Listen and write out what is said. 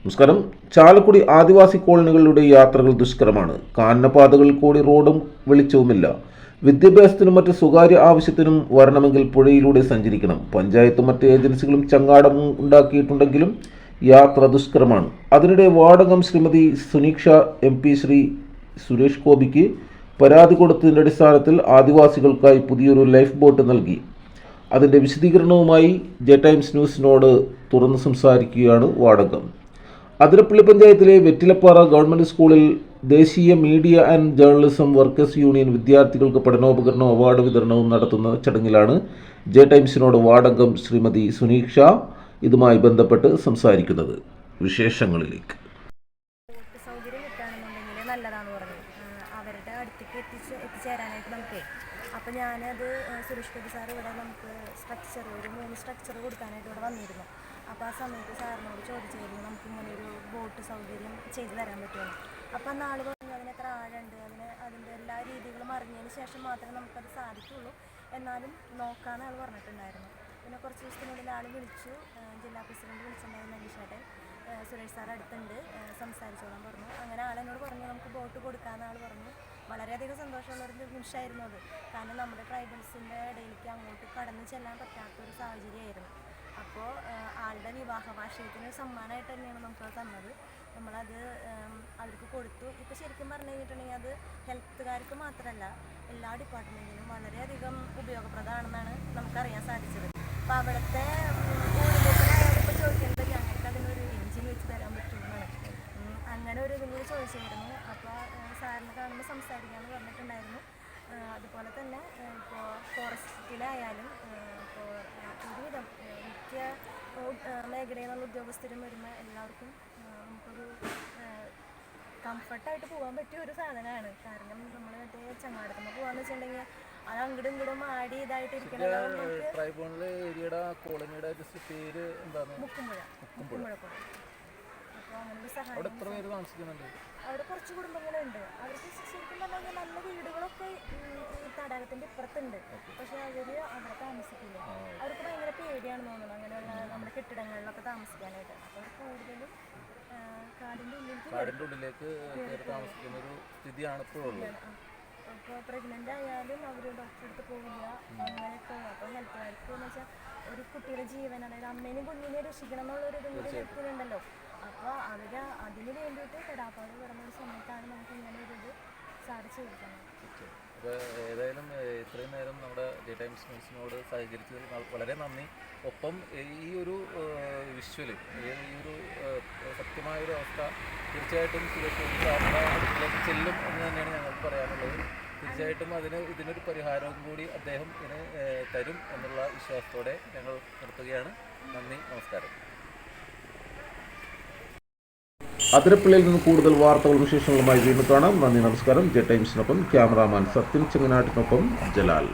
നമസ്കാരം. ചാലക്കുടി ആദിവാസി കോളനികളിലൂടെ യാത്രകൾ ദുഷ്കരമാണ്. കാനനപാതകളിൽ കൂടി റോഡും വെളിച്ചവുമില്ല. വിദ്യാഭ്യാസത്തിനും മറ്റ് സ്വകാര്യ ആവശ്യത്തിനും വരണമെങ്കിൽ പുഴയിലൂടെ സഞ്ചരിക്കണം. പഞ്ചായത്തും മറ്റ് ഏജൻസികളും ചങ്ങാടം ഉണ്ടാക്കിയിട്ടുണ്ടെങ്കിലും യാത്ര ദുഷ്കരമാണ്. അതിനിടെ വാടകം ശ്രീമതി സുനീക്ഷ MP ശ്രീ സുരേഷ് ഗോപിക്ക് പരാതി കൊടുത്തതിൻ്റെ അടിസ്ഥാനത്തിൽ ആദിവാസികൾക്കായി പുതിയൊരു ലൈഫ് ബോട്ട് നൽകി. അതിൻ്റെ വിശദീകരണവുമായി ടൈംസ് ന്യൂസിനോട് തുറന്ന് സംസാരിക്കുകയാണ് വാടകം. അതിരപ്പള്ളി പഞ്ചായത്തിലെ വെറ്റിലപ്പാറ ഗവൺമെൻറ് സ്കൂളിൽ ദേശീയ media and journalism workers union വിദ്യാർത്ഥികൾക്ക് പഠനോപകരണ അവാർഡ് വിതരണവും നടത്തുന്ന ചടങ്ങിലാണ് ടൈംസിനോട് വാടകം ശ്രീമതി സുനീക്ഷ ഇതുമായി ബന്ധപ്പെട്ട് സംസാരിക്കുന്നത്. വിശേഷങ്ങളിലേക്ക്. അവരുടെ അടുത്തേക്ക് എത്തിച്ചേരാനായിട്ട് നമുക്ക് അപ്പോൾ ഞാനത് സുരേഷ് ഗോപി സാർ ഇവിടെ നമുക്ക് ഒരു 3 സ്ട്രക്ചർ കൊടുക്കാനായിട്ട് ഇവിടെ വന്നിരുന്നു. അപ്പോൾ ആ സമയത്ത് സാറിനോട് ചോദിച്ചായിരുന്നു നമുക്കിങ്ങനെ ഒരു ബോട്ട് സൗകര്യം ചെയ്തു തരാൻ പറ്റുമോ. അപ്പോൾ അന്ന് ആൾ പറഞ്ഞു അതിന് എത്ര ആഴുണ്ട്, അതിൻ്റെ എല്ലാ രീതികളും അറിഞ്ഞതിന് ശേഷം മാത്രമേ നമുക്കത് സാധിക്കുള്ളൂ, എന്നാലും നോക്കാമെന്ന് ആൾ പറഞ്ഞിട്ടുണ്ടായിരുന്നു. പിന്നെ കുറച്ച് ദിവസത്തിനുള്ളിൽ ആൾ വിളിച്ചു, ജില്ലാ പ്രസിഡന്റ് വിളിച്ചിട്ടുണ്ടായിരുന്നു അനീഷേട്ടൻ. സുരേഷ് സാർ അടുത്തുണ്ട്, സംസാരിച്ചോളാൻ പറഞ്ഞു. അങ്ങനെ ആളെന്നോട് പറഞ്ഞു നമുക്ക് ബോട്ട് കൊടുക്കാമെന്ന് ആൾ പറഞ്ഞു. വളരെയധികം സന്തോഷമുള്ളൊരു നിമിഷമായിരുന്നു അത്. കാരണം നമ്മുടെ ട്രൈബൽസിൻ്റെ ഇടയിലേക്ക് അങ്ങോട്ട് കടന്നു ചെല്ലാൻ പറ്റാത്തൊരു സാഹചര്യമായിരുന്നു. അപ്പോൾ ആളുടെ വിവാഹ വാർഷികത്തിന് സമ്മാനമായിട്ട് തന്നെയാണ് നമുക്കത് തന്നത്. നമ്മളത് അവർക്ക് കൊടുത്തു. ഇപ്പോൾ ശരിക്കും പറഞ്ഞു കഴിഞ്ഞിട്ടുണ്ടെങ്കിൽ അത് ഹെൽത്തുകാർക്ക് മാത്രമല്ല എല്ലാ ഡിപ്പാർട്ട്മെൻറ്റിനും വളരെയധികം ഉപയോഗപ്രദമാണെന്നാണ് നമുക്കറിയാൻ സാധിച്ചത്. അപ്പോൾ അവിടുത്തെ ഇപ്പോൾ ചോദിക്കുന്നത് ഞങ്ങൾക്ക് അതിനൊരു എൻജിൻ വെച്ച് തരാൻ പറ്റുമെന്നാണ്. അങ്ങനെ ഒരു ഇതും കൂടി ചോദിച്ചായിരുന്നു. അപ്പോൾ സാറിനെ കാണുമ്പോൾ സംസാരിക്കാമെന്ന് പറഞ്ഞിട്ടുണ്ടായിരുന്നു. അതുപോലെ തന്നെ ഇപ്പോൾ ഫോറസ്റ്റിലായാലും ഇപ്പോൾ ഒരുവിധം മിക്ക മേഖലയിൽ നിന്നുള്ള ഉദ്യോഗസ്ഥരും വരുമ്പോൾ എല്ലാവർക്കും നമുക്കൊരു കംഫർട്ടായിട്ട് പോകാൻ പറ്റിയ ഒരു സാധനമാണ്. കാരണം നമ്മൾ മറ്റേ ചങ്ങാടത്തുമ്പോൾ പോകാന്ന് വെച്ചിട്ടുണ്ടെങ്കിൽ അത് അങ്ങോട്ടും ഇങ്ങോട്ടും ആടി ഇതായിട്ട് ഇരിക്കണം. മുക്കുമ്പുഴ അപ്പോൾ അങ്ങനെ ഒരു സഹായം. അവിടെ കുറച്ച് കുടുംബങ്ങളുണ്ട്. അവർക്ക് ശരിക്കും പറഞ്ഞാൽ നല്ല വീടുകളൊക്കെ ഈ തടാകത്തിൻ്റെ ഇപ്പുറത്തുണ്ട്. പക്ഷെ അവിടെ താമസിക്കില്ല. അവർക്ക് ഭയങ്കര പേടിയാണെന്ന് തോന്നുന്നു അങ്ങനെയുള്ള നമ്മുടെ കെട്ടിടങ്ങളിലൊക്കെ താമസിക്കാനായിട്ട്. അപ്പോൾ കൂടുതലും കാടിൻ്റെ ഉള്ളിലേക്ക് താമസിക്കുന്ന ഒരു സ്ഥിതിയാണ് ഇപ്പോൾ ഉള്ളത്. ഇപ്പോൾ പ്രഗ്നൻ്റ് ആയാലും അവർ ഡോക്ടറെ അടുത്ത് പോകില്ല, അങ്ങനെയൊക്കെ. അപ്പോൾ ഹെൽത്തുകാർക്ക് എന്ന് വെച്ചാൽ ഒരു കുട്ടിയുടെ ജീവൻ, അതായത് അമ്മേനെയും കുഞ്ഞിനെയും രക്ഷിക്കണം എന്നുള്ളൊരു ഇതും കൂടി ഹെൽത്തിനുണ്ടല്ലോ. അപ്പോൾ അവർ അതിന് വേണ്ടിയിട്ട് പെടാപ്പാട് കിടന്നൊരു സമയത്താണ് നമുക്ക് ഇങ്ങനെ ഒരു ഇത് സാധിച്ചു കൊടുക്കുന്നത്. അപ്പോൾ ഏതായാലും ഇത്രയും നേരം നമ്മുടെ ടൈംസ് ന്യൂസിനോട് സഹകരിച്ചതിൽ വളരെ നന്ദി. ഒപ്പം ഈ ഒരു വിഷ്വല്, ഈ ഒരു സത്യമായൊരു അവസ്ഥ തീർച്ചയായിട്ടും സുരക്ഷയിലേക്ക് ചെല്ലും എന്ന് തന്നെയാണ് ഞങ്ങൾക്ക് പറയാനുള്ളത്. തീർച്ചയായിട്ടും ഇതിനൊരു പരിഹാരവും കൂടി അദ്ദേഹം ഇതിന് തരും എന്നുള്ള വിശ്വാസത്തോടെ ഞങ്ങൾ നിർത്തുകയാണ്. നന്ദി, നമസ്കാരം. അതിരപ്പള്ളിയിൽ നിന്ന് കൂടുതൽ വാർത്തകളും വിശേഷങ്ങളുമായി വീണ്ടും കാണാം. നന്ദി, നമസ്കാരം. ടൈംസിനൊപ്പം ക്യാമറാമാൻ സത്യൻ ചെങ്ങനാട്ടിനൊപ്പം ജലാൽ.